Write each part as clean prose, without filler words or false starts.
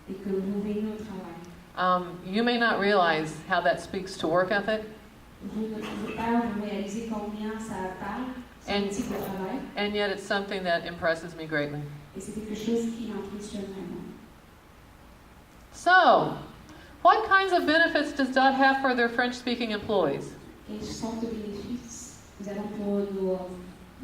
et que vous venez au travail. You may not realize how that speaks to work ethic. Vous ne pouvez pas vous réaliser combien ça parle sur le type de travail. And yet it's something that impresses me greatly. Et c'est quelque chose qui m'impressionne vraiment. So, what kinds of benefits does DOT have for their French-speaking employees? Quelles sortes de bénéfices nous avons pour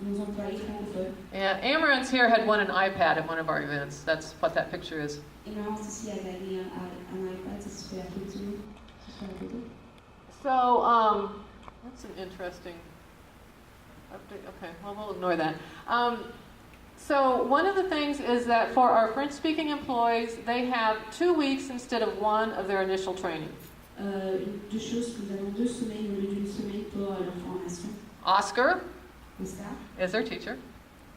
nos employés francophones? Yeah, Amaranth here had won an iPad at one of our events. That's what that picture is. Et Laurence ici a gagné un iPad, c'est sur la photo. So, that's an interesting update. Okay, well, we'll ignore that. So one of the things is that for our French-speaking employees, they have 2 weeks instead of 1 of their initial training. Deux choses, nous avons 2 semaines au lieu d'une semaine pour leur formation. Oscar Oscar is their teacher.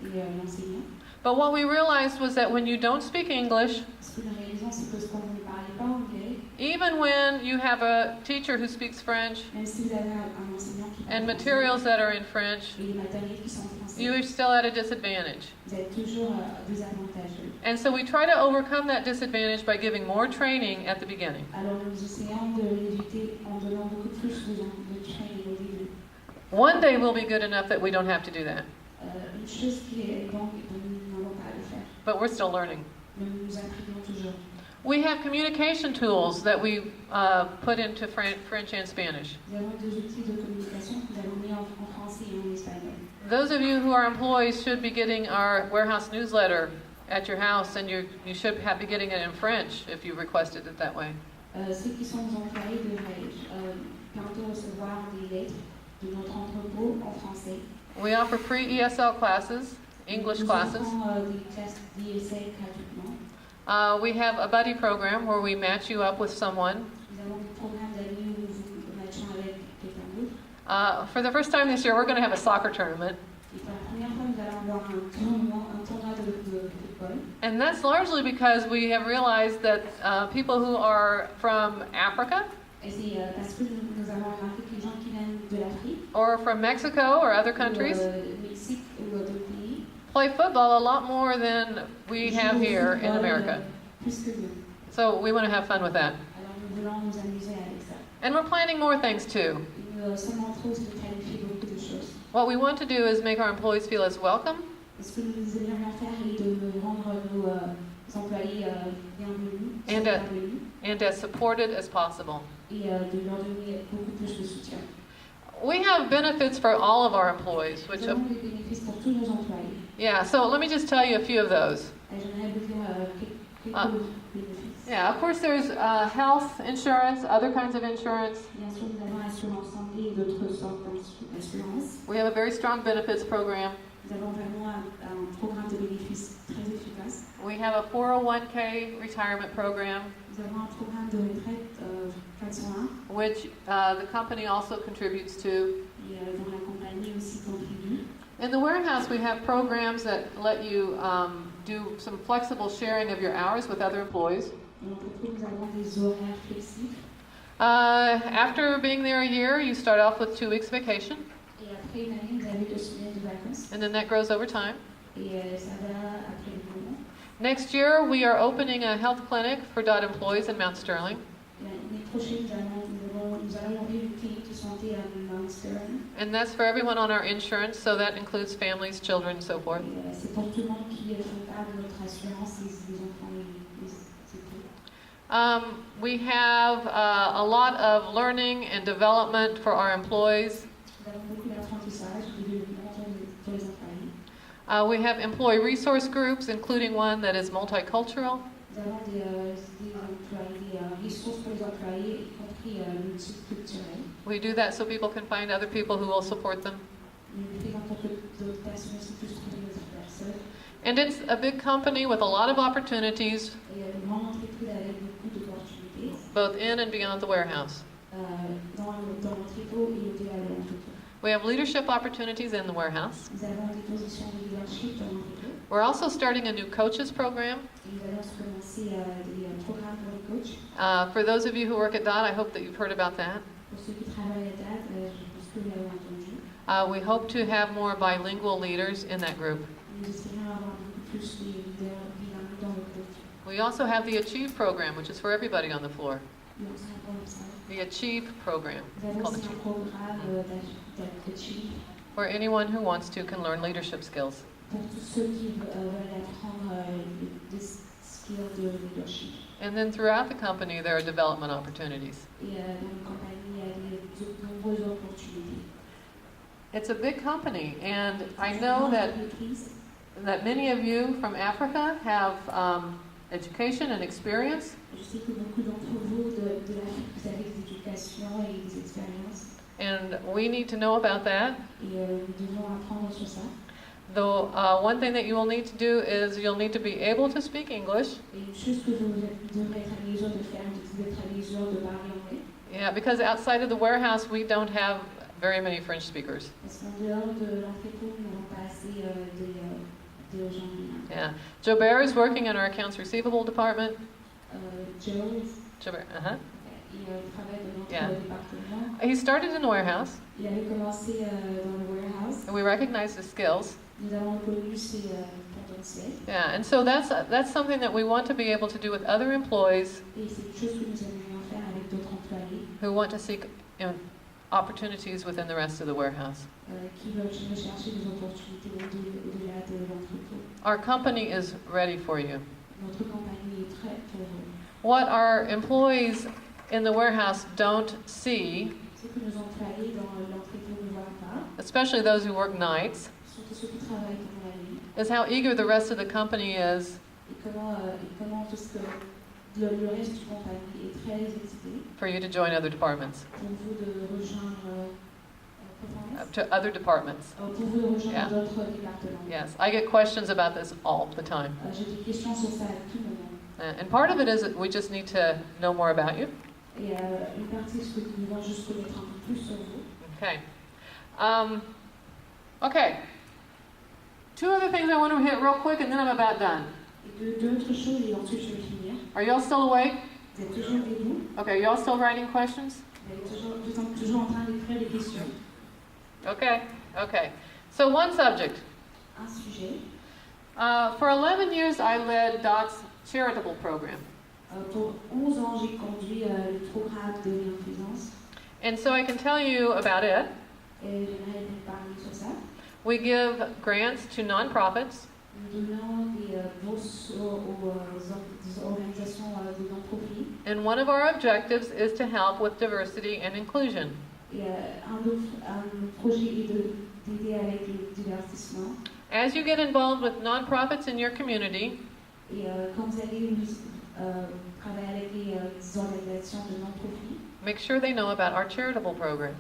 Et l'enseignant. But what we realized was that when you don't speak English, Ce que nous réalisons, c'est que quand vous ne parlez pas anglais, even when you have a teacher who speaks French même si vous avez un enseignant qui parle and materials that are in French, et les matériels qui sont en français, you are still at a disadvantage. vous êtes toujours désavantageux. And so we try to overcome that disadvantage by giving more training at the beginning. Alors nous essayons de l'éviter en donnant beaucoup plus de training au début. One day will be good enough that we don't have to do that. Une chose qui est bonne et dont nous n'avons pas à le faire. But we're still learning. Mais nous apprenons toujours. We have communication tools that we put into French and Spanish. Nous avons des outils de communication que nous avons mis en français et en espagnol. Those of you who are employees should be getting our warehouse newsletter at your house, and you should be getting it in French if you requested it that way. Ceux qui sont nos employés devraient bientôt recevoir des lettres de notre entrepôt en français. We offer free ESL classes, English classes. Nous offrons des classes d'ESL gratuitement. We have a buddy program where we match you up with someone. Nous avons des programmes d'amis où nous matchons avec quelqu'un d'autre. For the first time this year, we're going to have a soccer tournament. Et pour la première fois, nous allons avoir un tournoi de football. And that's largely because we have realized that people who are from Africa, Et c'est parce que nous avons remarqué que les gens qui viennent de l'Afrique, or from Mexico or other countries, Mexique ou d'autres pays, play football a lot more than we have here in America. Plus que nous. So we want to have fun with that. Alors nous voulons nous amuser avec ça. And we're planning more things too. Et nous sommes en train de planifier beaucoup de choses. What we want to do is make our employees feel as welcome Et ce que nous aimerions faire est de rendre nos employés bienvenus, and as supported as possible. et de leur donner beaucoup plus de soutien. We have benefits for all of our employees, which Nous avons des bénéfices pour tous nos employés. yeah, so let me just tell you a few of those. Et j'aimerais vous dire quelques bénéfices. Yeah, of course there's health insurance, other kinds of insurance. Bien sûr, nous avons l'assurance santé et d'autres sortes d'assurance. We have a very strong benefits program. Nous avons vraiment un programme de bénéfices très efficace. We have a 401k retirement program, Nous avons un programme de retraite 401 which the company also contributes to. et dont la compagnie aussi contribue. In the warehouse, we have programs that let you do some flexible sharing of your hours with other employees. Dans l'entreprise, nous avons des horaires flexibles. After being there a year, you start off with 2 weeks vacation, Et après une année, vous avez 2 semaines de vacances. and then that grows over time. Et ça va après le moment. Next year, we are opening a health clinic for DOT employees in Mount Sterling. L'année prochaine, nous allons ouvrir une clinique de santé à Mount Sterling. And that's for everyone on our insurance, so that includes families, children, and so forth. Et c'est pour tout le monde qui font part de notre assurance, les enfants et les époux. We have a lot of learning and development for our employees. Nous avons beaucoup d'apprentissage et de développement pour les employés. We have employee resource groups, including one that is multicultural. Nous avons des ressources pour les employés, y compris multiculturelles. We do that so people can find other people who will support them. Nous le faisons pour que d'autres personnes aussi puissent trouver d'autres personnes. And it's a big company with a lot of opportunities, Et une grande entreprise avec beaucoup d'opportunités both in and beyond the warehouse. dans l'entrepôt et au-delà de l'entrepôt. We have leadership opportunities in the warehouse. Nous avons des positions de leadership dans l'entrepôt. We're also starting a new coaches program. Et nous allons commencer des programmes pour les coachs. For those of you who work at DOT, I hope that you've heard about that. Pour ceux qui travaillent à date, je pense que vous l'avez entendu. We hope to have more bilingual leaders in that group. Nous espérons avoir beaucoup plus de leaders bilingues dans le groupe. We also have the Achieve program, which is for everybody on the floor. Nous avons aussi un programme ça. The Achieve program, Nous avons called aussi un Achieve, programme d'Achieve where anyone who wants to can learn leadership skills. pour tous ceux qui veulent apprendre des skills de leadership. And then throughout the company, there are development opportunities. Et dans la compagnie, il y a de nombreuses opportunités. It's a big company, and I know that many of you from Africa have education and experience. Je sais que beaucoup d'entre vous de l'Afrique, vous avez des éducations et des expériences. And we need to know about that. Et nous devons apprendre sur ça. Though one thing that you will need to do is you'll need to be able to speak English. Et une chose que vous devrez être à mesure de faire, vous devez être à mesure de parler anglais. Yeah, because outside of the warehouse, we don't have very many French speakers. Parce qu'en dehors de l'entrepôt, nous n'avons pas assez de gens bilingues. Yeah. Jobert is working in our accounts receivable department. Joe, Jobert, il travaille dans notre Yeah. département. He started in the warehouse, Il avait commencé dans le warehouse. and we recognized his skills. Nous avons reconnu ses potentiels. Yeah, and so that's something that we want to be able to do with other employees Et c'est une chose que nous aimerions faire avec d'autres employés who want to seek opportunities within the rest of the warehouse. qui veulent rechercher des opportunités au-delà de l'entrepôt. Our company is ready for you. Notre compagnie est prête pour vous. What our employees in the warehouse don't see, Ce que nos employés dans l'entrepôt ne voient pas, especially those who work nights, surtout ceux qui travaillent pendant la nuit, is how eager the rest of the company is et comment tout ce que le reste du compagnie est très excité for you to join other departments, pour vous de rejoindre to other departments. pour vous de rejoindre Yeah. d'autres départements. Yes, I get questions about this all the time. J'ai des questions sur ça à tout moment. And part of it is that we just need to know more about you. Et une partie, c'est que nous devons juste connaître un peu plus sur vous. Okay. Okay. Two other things I want to hit real quick, and then I'm about done. Et deux autres choses, et ensuite je vais finir. Are y'all still awake? Vous êtes toujours debout, Okay, y'all still writing questions? vous êtes toujours en train d'écrire des questions. Okay, okay. So one subject. Un sujet. For 11 years, I led DOT's charitable program. Pour 11 ans, j'ai conduit le programme de bienfaisance. And so I can tell you about it. Et j'aimerais vous parler sur ça. We give grants to nonprofits. Nous donnons des bourses aux organisations de non-profit. And one of our objectives is to help with diversity and inclusion. Et un projet est d'aider avec le divertissement. As you get involved with nonprofits in your community, Et quand vous allez travailler avec les organisations de non-profit, make sure they know about our charitable program.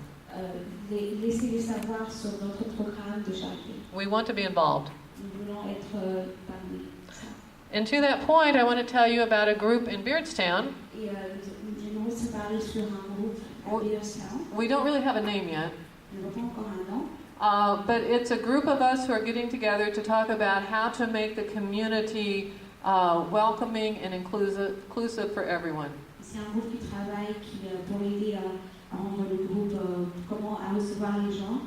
laissez-les savoir sur notre programme de charité. We want to be involved. Nous voulons être parmi ça. And to that point, I want to tell you about a group in Beardstown. Et nous aimerons aussi parler sur un groupe à Beardstown. We don't really have a name yet, Nous n'avons pas encore un nom. but it's a group of us who are getting together to talk about how to make the community welcoming and inclusive for everyone. C'est un groupe qui travaille pour aider à rendre le groupe comment à recevoir les gens.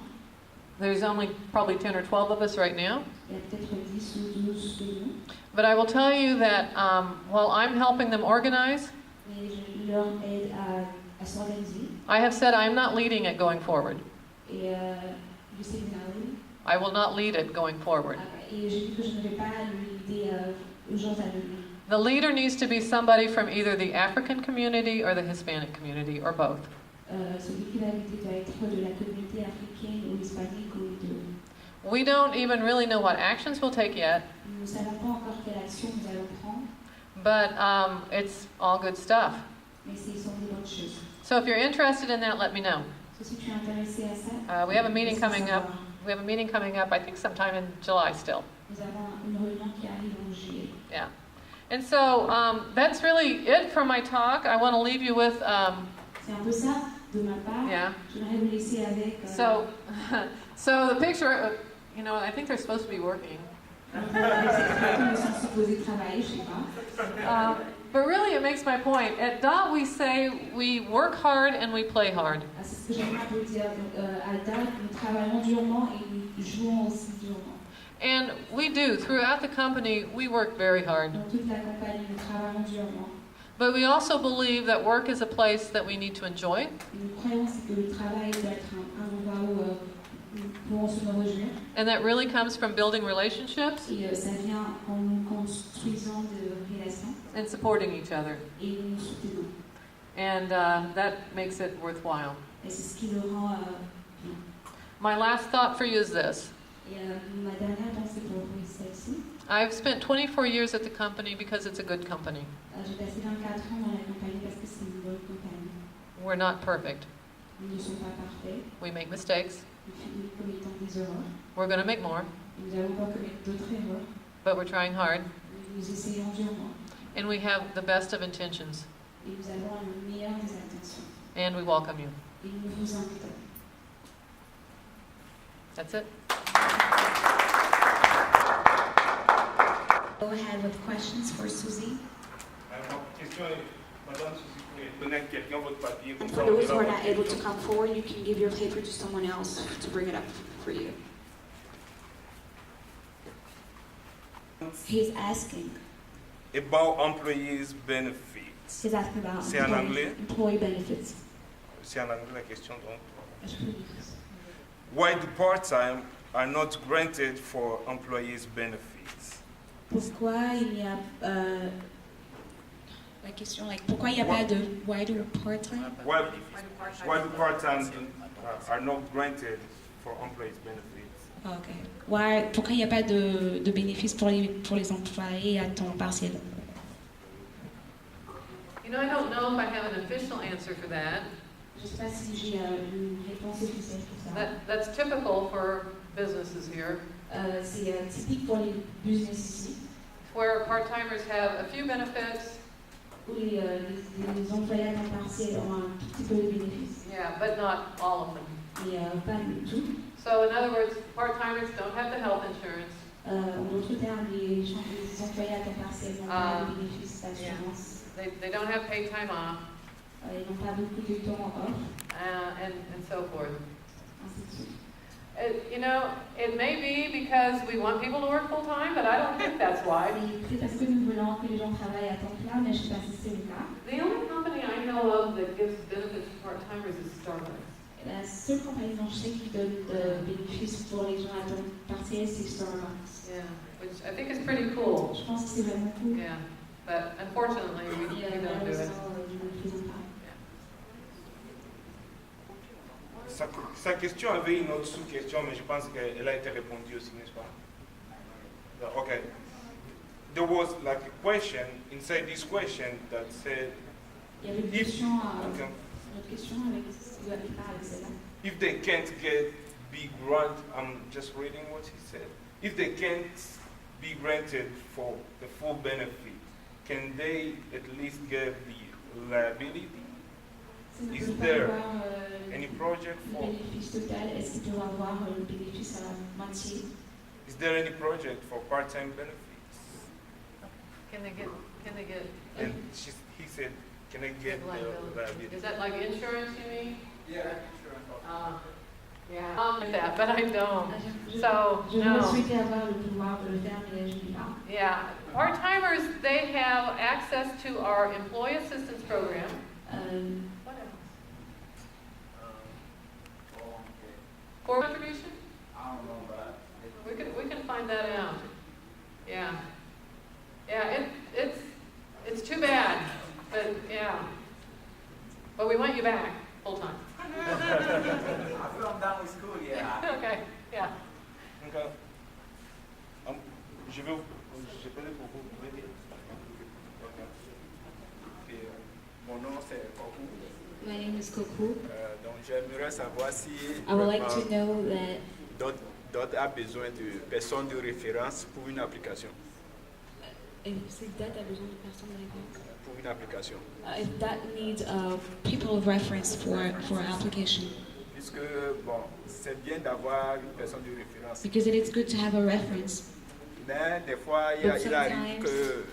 There's only probably 10 or 12 of us right now. Il y a peut-être 10 ou 12 de nous. But I will tell you that while I'm helping them organize, Mais je leur aide à s'organiser. I have said I'm not leading it going forward. Et je sais que I will not lead it going forward. et je dis que je ne vais pas l'aider aux gens à venir. The leader needs to be somebody from either the African community or the Hispanic community, or both. Celui qui va l'aider doit être de la communauté africaine ou hispanique ou les deux. We don't even really know what actions we'll take yet, Nous ne savons pas encore quelle action nous allons prendre, but it's all good stuff. mais ce sont des bonnes choses. So if you're interested in that, let me know. Si tu es intéressé à ça, We have a meeting laisse-moi coming up. savoir. We have a meeting coming up, I think sometime in July still. Nous avons une réunion qui arrive en juillet. Yeah. And so that's really it for my talk. I want to leave you with, C'est un peu ça de ma part. yeah. J'aimerais vous laisser avec. So the picture, you know, I think they're supposed to be working. Ils sont supposés travailler, je sais pas. But really, it makes my point. At DOT, we say we work hard and we play hard. C'est ce que j'aimerais vous dire. À DAC, nous travaillons durement et nous jouons aussi durement. And we do. Throughout the company, we work very hard. Dans toute la compagnie, nous travaillons durement. But we also believe that work is a place that we need to enjoy. Et nous croyons que le travail doit être un endroit où nous pouvons se réjouir. And that really comes from building relationships Et ça vient en nous construisant de relations and supporting each other. et nous soutenons. And that makes it worthwhile. Et c'est ce qui le rend bien. My last thought for you is this. Et ma dernière pensée pour vous est celle-ci. I've spent 24 years at the company because it's a good company. J'ai passé 24 ans dans la compagnie parce que c'est une bonne compagnie. We're not perfect. Nous ne sommes pas parfaits. We make mistakes. Nous commettons des erreurs. We're going to make more, Nous allons pas commettre d'autres erreurs. but we're trying hard. Nous essayons durement. And we have the best of intentions. Et nous avons le meilleur des intentions. And we welcome you. Et nous vous invitons. That's it. Go ahead with questions for Suzy. For those who are not able to come forward, you can give your paper to someone else to bring it up for you. He's asking. About employees benefits. He's asking about C'est en anglais? employee benefits. C'est en anglais la question donc. Why do part-time are not granted for employees benefits? Pourquoi il y a la question like pourquoi il n'y a pas de why do part-time? Why do part-time are not granted for employees benefits? Okay. Pourquoi il n'y a pas de bénéfices pour les employés à temps partiel? You know, I don't know if I have an official answer for that. Je ne sais pas si j'ai une réponse officielle pour ça. That's typical for businesses here, C'est typique pour les business ici, where part-timers have a few benefits, où les employés à temps partiel ont un tout petit peu de bénéfices, yeah, but not all of them. mais pas du tout. So in other words, part-timers don't have the health insurance. En d'autres termes, les employés à temps partiel n'ont pas de bénéfices d'assurance. They don't have paid time off, Ils n'ont pas beaucoup de temps off, and so forth. ainsi de suite. You know, it may be because we want people to work full-time, but I don't think that's why. C'est parce que nous voulons que les gens travaillent à temps plein, mais je ne sais pas si c'est le cas. The only company I know of that gives benefits to part-timers is Starbucks. La seule compagnie dont je sais qui donne de bénéfices pour les gens à temps partiel, c'est Starbucks. Yeah, which I think is pretty cool. Je pense que c'est vraiment cool. Yeah, but unfortunately, we don't do it. Malheureusement, ils ne le font pas. Sa question avait une autre sous-question, mais je pense qu'elle a été répondue aussi, n'est-ce pas? Okay. There was like a question inside this question that said, Il y avait une if, question, okay, une autre question avec ce avec celle-là. if they can't get be grant, I'm just reading what he said. If they can't be granted for the full benefit, can they at least get the liability? Is there any project le for? bénéfice total, est-ce qu'ils peuvent avoir le bénéfice à la moitié? Is there any project for part-time benefits? Can they get And he said, can I get the liability? Is that like insurance, you mean? Yeah. Yeah. Like that, but I don't. So, Je no. souhaitais avoir le pouvoir de le faire, mais je ne l'ai pas. Yeah. Part-timers, they have access to our employee assistance program. What else? For contribution? I don't know, but We can find that out. Yeah. Yeah, it's too bad, but yeah. But we want you back full time. after I'm done with school, yeah. Okay, yeah. Okay. Je peux pour vous, vous pouvez dire. Et, mon nom c'est Koku. My name is Koku. Donc j'aimerais savoir si I would like to know that d'autres a besoin de personnes de référence pour une application. if that a besoin de personnes de référence. Pour une application. If that needs people of reference for an application. Puisque bon, c'est bien d'avoir une personne de référence. Because it is good to have a reference. Mais des fois, But il arrive sometimes- que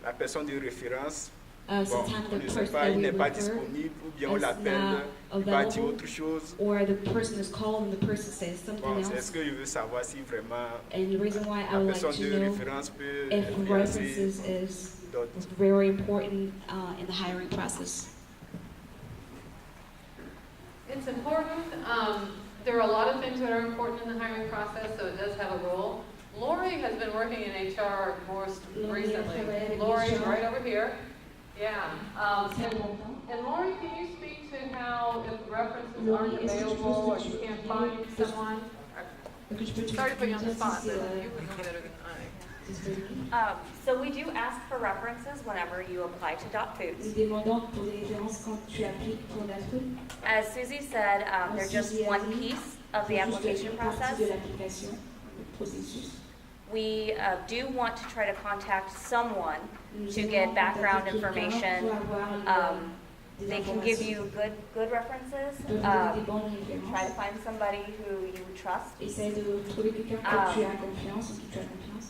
la personne de référence Bon, sometimes on the ne sait person pas, that il we n'est pas refer disponible, ou bien on is l'appelle, not il va dire available, autre chose. or the person is called and the person says something Bon, c'est ce else. que je veux savoir si vraiment And the reason why I la would like personne to de know référence peut if influencer references is d'autres. very important in the hiring process. It's important. There are a lot of things that are important in the hiring process, so it does have a role. Lori has been working in HR more recently. Lori, right over here. Yeah. And Lori, can you speak to how if references aren't available or you can't find someone? Sorry to put you on the spot, but you would know better than I. So we do ask for references whenever you apply to Dot Foods. Nous demandons pour des références quand tu appliques pour la food. As Suzy said, they're just one piece of the application process. De l'application, le processus. We do want to try to contact someone to get background information. They can give you good references. Try to find somebody who you would trust. Essaye de trouver quelqu'un que tu as confiance, en qui tu as confiance.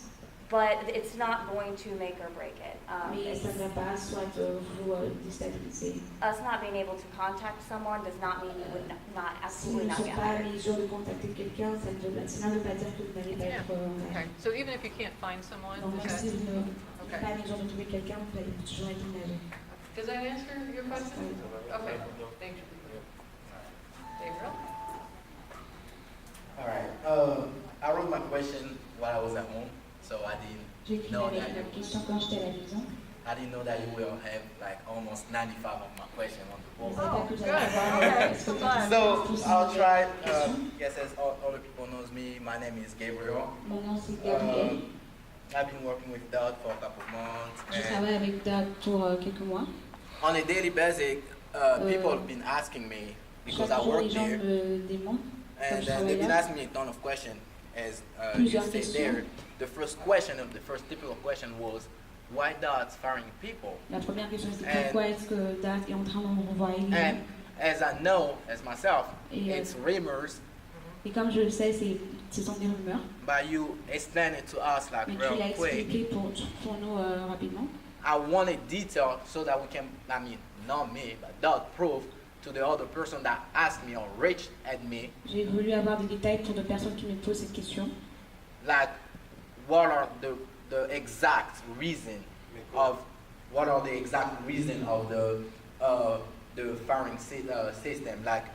But it's not going to make or break it. Mais ça ne va pas soit vous déstabiliser. Us not being able to contact someone does not mean you would not Si nous absolutely ne not sommes get pas hired. mis jour de contacter quelqu'un, ça ne veut pas dire que vous n'allez pas Yeah. être en Okay. So even if you can't find someone, Donc okay. si vous ne Okay. pas mis jour de trouver quelqu'un, vous allez toujours être engagé. Does that answer your question? Okay. Thank you. Gabriel? All right. I wrote my question while I was at home, so I J'ai didn't écrit know avec that la question quand j'étais à la maison. I didn't know that you will have like almost 95 of my question on the Je board. savais Oh, pas que good. j'allais avoir Okay. est-ce que tu Fine. as So tous I'll ces try. questions. Yes, as all other people knows me, my name is Gabriel. Mon nom c'est Gabriel. I've been working with Dot for a couple of months, Je and travaille avec Doug pour quelques mois. on a daily basis, people have been asking me because Chaque I jour, les work gens there, me demandent. and je they've been travaille là. asking me a ton of questions. As you Plusieurs said questions. there, the first typical question was, why Dot's firing people? La première question c'est And- pourquoi est-ce que Doug est en train de renvoyer les gens. And as I know, as myself, Et, it's rumors, et comme je le sais, ce sont des rumeurs. but you explain it to us like Mais tu l'as real quick. expliqué pour nous rapidement. I wanted detail so that we can, I mean, not me, but Dot prove to the other person that asked me or reached at me, J'ai voulu avoir des détails pour deux personnes qui me posent cette question. like what are the exact reason of the firing system, like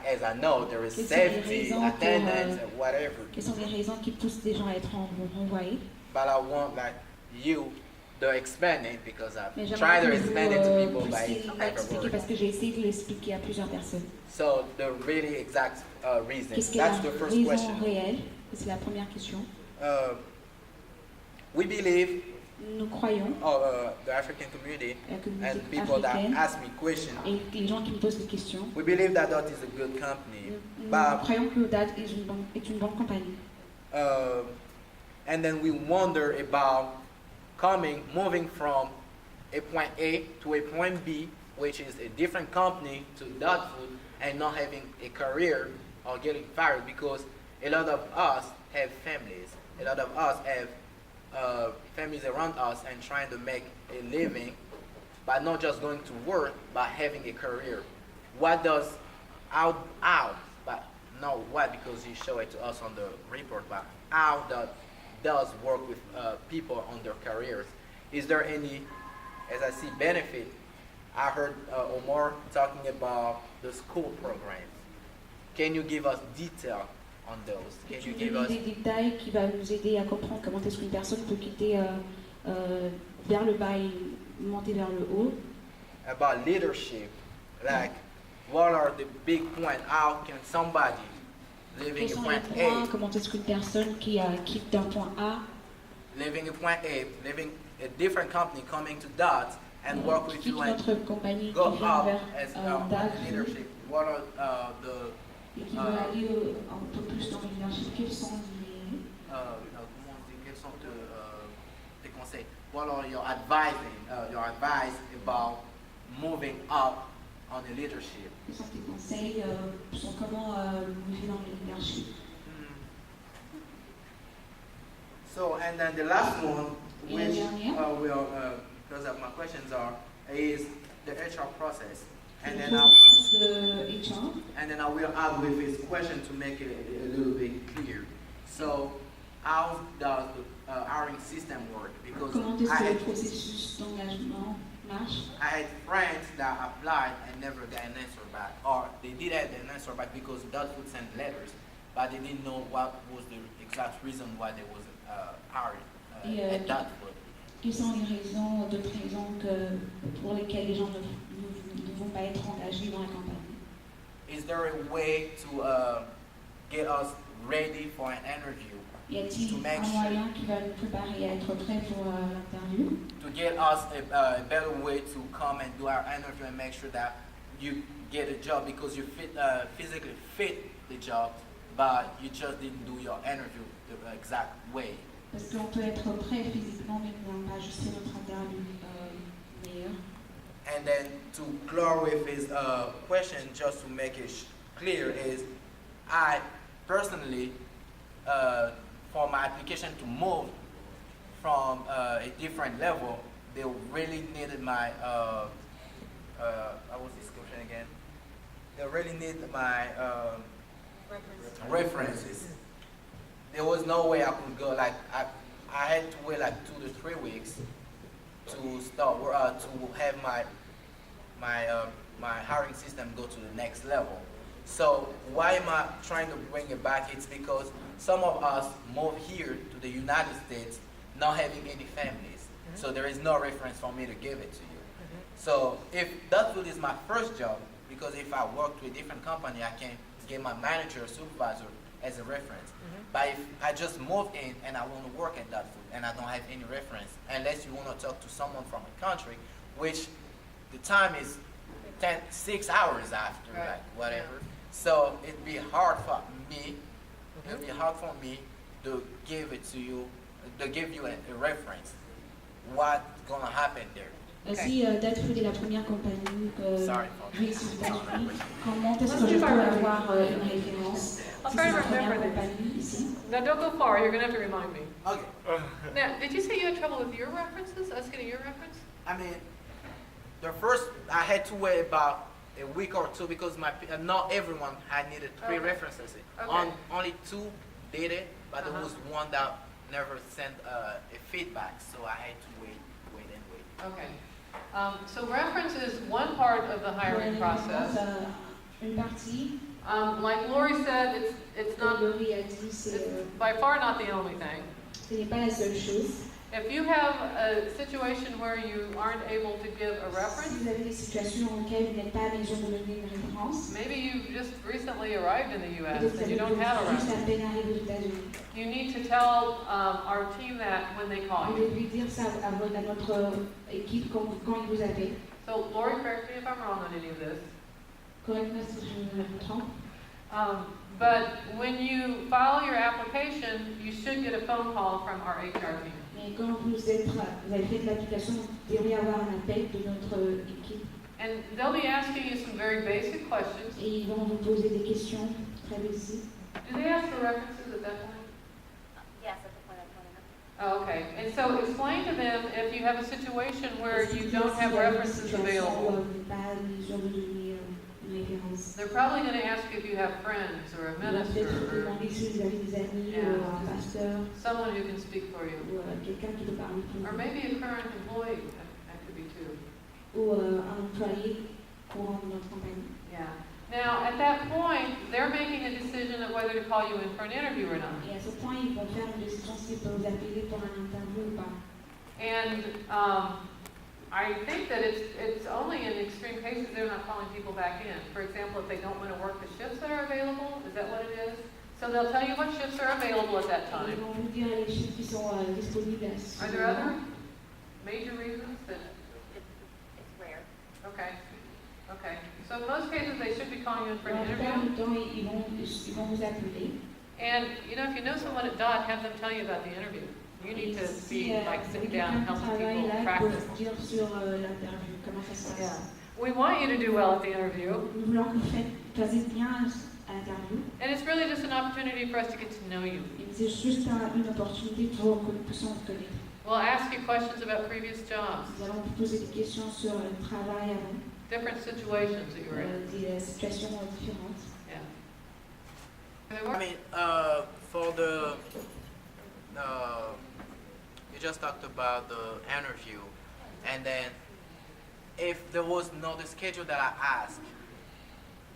as I know there is Quelles sont les safety, raisons pour, attendance, and whatever. Quelles sont les raisons qui poussent des gens à être renvoyés? But I want like you to explain it because Mais I've j'aimerais tried to que vous explain it to people by puissiez l'expliquer paperwork. parce que j'ai essayé de l'expliquer à plusieurs personnes. So the really exact reason. Qu'est-ce qui est That's la the first raison question. réelle? C'est la première question. We believe, Nous croyons, the African community la communauté and people that africaine ask me questions, et les gens qui me posent des questions, we believe that Dot is a good company. nous But croyons que DAD est une bonne compagnie. and then we wonder about moving from a point A to a point B, which is a different company to Dot Food, and not having a career or getting fired because a lot of us have families. A lot of us have families around us and trying to make a living by not just going to work, but having a career. What does but not what because you show it to us on the report, but how that does work with people on their careers. Is there any, as I see, benefit? I heard Omar talking about the school programs. Can you give us detail on those? Can Tu you nous give donnes us des détails qui vont nous aider à comprendre comment est-ce qu'une personne peut quitter vers le bas et monter vers le haut. about leadership? Like, what are the big points? How can somebody living Quels in sont les point points? A, Comment est-ce qu'une personne qui quitte d'un point A, living in point A, living a different company, coming to DOT and work qui with quitte you and notre compagnie, go qui vient up vers as DAD leadership? What are et qui veut aller un peu plus dans le leadership? Quels sont les... comment on dit, quels sont tes conseils? What are your advice about moving up on the leadership? Quels sont tes conseils sur comment bouger dans le leadership? So, and then the last one, Et la which dernière? will because of my questions is the HR process. And Le then processus de HR. and then I will add with his question to make it a little bit clear. So, how does the hiring system work? Because Comment est-ce que le processus d'engagement marche? I had friends that applied and never got an answer back, or they did have an answer back because that would send letters, but they didn't know what was the exact reason why they wasn't hired at that point. Quelles sont les raisons, d'autres raisons pour lesquelles les gens ne vont pas être engagés dans la campagne? Is there a way to get us ready for an interview? Y a-t-il un moyen qui va nous préparer à être prêts pour l'interview? To get us a better way to come and do our interview and make sure that you get a job because you physically fit the job, but you just didn't do your interview the exact way. Parce qu'on peut être prêt physiquement, mais nous n'avons pas ajusté notre interview meilleur. And then to clear with his question, just to make it clear, is I personally, for my application to move from a different level, they really needed my, what was the description again? They really needed my references. There was no way I could go, like, I had to wait like 2 to 3 weeks to start, to have my hiring system go to the next level. So why am I trying to bring it back? It's because some of us moved here to the United States not having any families. So there is no reference for me to give it to you. So if that is my first job, because if I work to a different company, I can get my manager or supervisor as a reference. But if I just moved in and I want to work at that food and I don't have any reference, unless you want to talk to someone from a country, which the time is 6 hours after, Right. like whatever. So it'd be hard for me. It'd be hard for me to give it to you, to give you a reference. What's gonna happen there? Si Datfood est la première compagnie que Sorry. j'utilise aux États-Unis, comment est-ce que je peux avoir une référence? I'll Si try c'est to ma première remember this. compagnie ici. Now, don't go far. You're going to have to remind me. Okay. Now, did you say you had trouble with your references? Us getting your reference? I mean, the first I had to wait about a week or two because not everyone had needed 3 Okay. references. Okay. Only 2 did it, but there was one that never sent a feedback, so I had to wait. Okay. So reference is one part of the hiring process. Une partie, Like Lori said, it's not Laurie a dit, it's c'est by far not the only thing. ce n'est pas la seule chose. If you have a situation where you aren't able to give a Si reference, vous avez des situations dans lesquelles vous n'êtes pas à mesure de donner une référence, maybe you've just recently arrived in the U.S. peut-être que and you vous don't have a avez juste reference. à peine arrivé aux États-Unis. You need to tell our team that when they call Vous you. devez dire ça à notre équipe quand ils vous appellent. So Lori, correct me if I'm wrong on any of this. Correctement si je me trompe. But when you file your application, you should get a phone call from our HR team. Mais quand vous avez fait l'application, vous devriez avoir un appel de notre équipe And they'll be asking you some very basic questions. et ils vont vous poser des questions très basiques. Do they ask for references at that point? Yes, at the point I'm telling them. Oh, okay. And so explain to them if you have a situation where you don't have references available. They're probably going to ask if you have friends or a minister or someone who can speak for you. Or maybe a current employee. That could be too. Yeah. Now, at that point, they're making a decision of whether to call you in for an interview or not. And I think that it's only in extreme cases they're not calling people back in. For example, if they don't want to work the shifts that are available, is that what it is? So they'll tell you what shifts are available at that time. Are there other major reasons that? It's rare. Okay. Okay. So in most cases, they should be calling you in for an interview. And you know, if you know someone at DOT, have them tell you about the interview. You need to be like sitting down and helping people practice. Yeah. We want you to do well at the interview. And it's really just an opportunity for us to get to know you. We'll ask you questions about previous jobs, Nous allons vous poser des questions sur le travail avant, different situations that you were in. des situations différentes. Yeah. I mean, for you just talked about the interview, and then if there was no the schedule that I asked,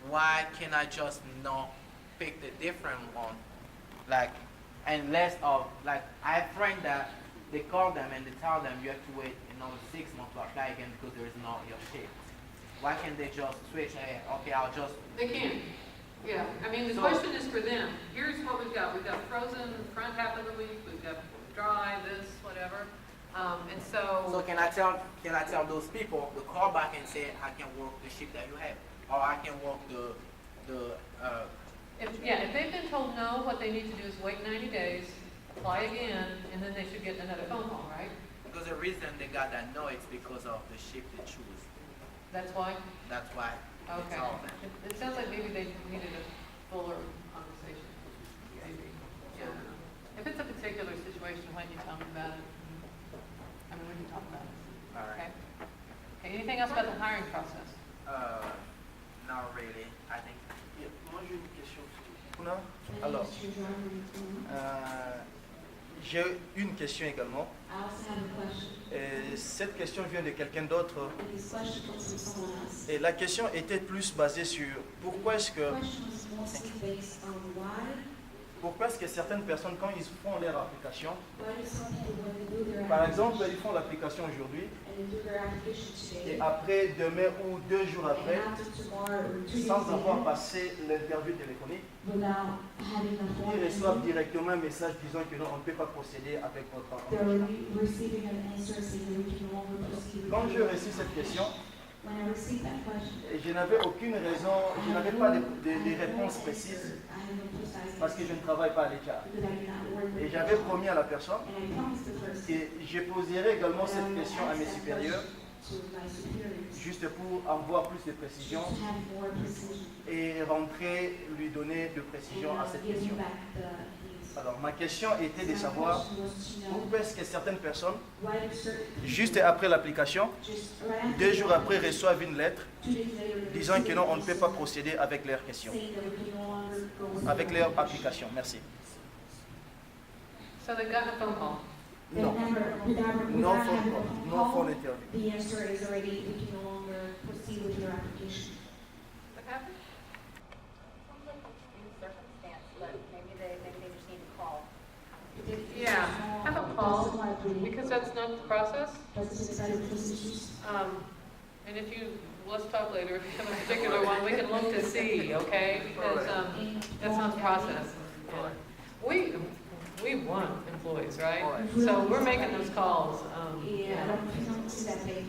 why can't I just not pick the different one, like, and less of like I have friends that they call them and they tell them you have to wait another 6 months to apply again because there is not your shift. Why can't they just switch? Hey, okay, I'll just. They can. Yeah, I mean, the So- question is for them. Here's what we've got. We've got frozen front half of the week. We've got dry, this, whatever. And So so, can I tell those people to call back and say I can work the shift that you have, or I can work if they've been told no, what they need to do is wait 90 days, apply again, and then they should get another phone call, right? because the reason they got that no it's because of the shift they choose. That's why? That's why. Okay. It's all that. It sounds like maybe they needed a fuller conversation. Maybe. Yeah. If it's a particular situation, why don't you tell me about it? I mean, we can talk about it. All right. Okay. Okay. Anything else about the hiring process? Not really. I think. Moi j'ai une question. Alors, j'ai une question également. I also have a question. Cette question vient de quelqu'un d'autre. And this question comes from someone else. Et la question était plus basée sur pourquoi est-ce The que, question is mostly based on pourquoi est-ce que certaines personnes, quand ils font leur application, why do some people, when they do their par exemple, application, ils font l'application aujourd'hui, and they do their application et today, après, demain ou 2 jours après, and after tomorrow or 2 days sans avoir later, passé l'interview téléphonique, without having a phone ils reçoivent interview, directement un message disant que non, on ne peut pas procéder avec votre they're engagement. receiving an answer saying that we can no longer proceed with Quand you. j'ai reçu cette question, When I received that question, je n'avais aucune raison, je n'avais pas de réponse précise I have no precise parce que je answer ne travaille pas à l'État. because I do not work Et with j'avais HR. promis à la personne And I promised the person que je poserai également that I cette will question à ask mes that supérieurs, question to my superiors, juste pour avoir plus de just précision to have more precision. et rentrer, lui donner de précision à cette Give question. me back the keys. Alors ma question était de My savoir question was to know pourquoi est-ce que certaines personnes, why do certain people juste après l'application, just right after 2 jours the après, reçoivent une lettre 2 days later, they disant que receive non, a on ne peut pas procéder avec leurs questions, saying that we can no longer go with avec their leur application. Merci. So they got a phone call. They Non, never, without non having phone a call, phone non call, phone interview. the answer is already, we can no longer proceed with your application. What happened? Sounds like a new circumstance, but maybe they just need to call. Yeah, have a call, because that's not the process. And if you, let's talk later, if you have a particular one, we can look to see, okay? Because that's not the process. Yeah. We want employees, right? So we're making those calls. Et alors, on fait un petit appel.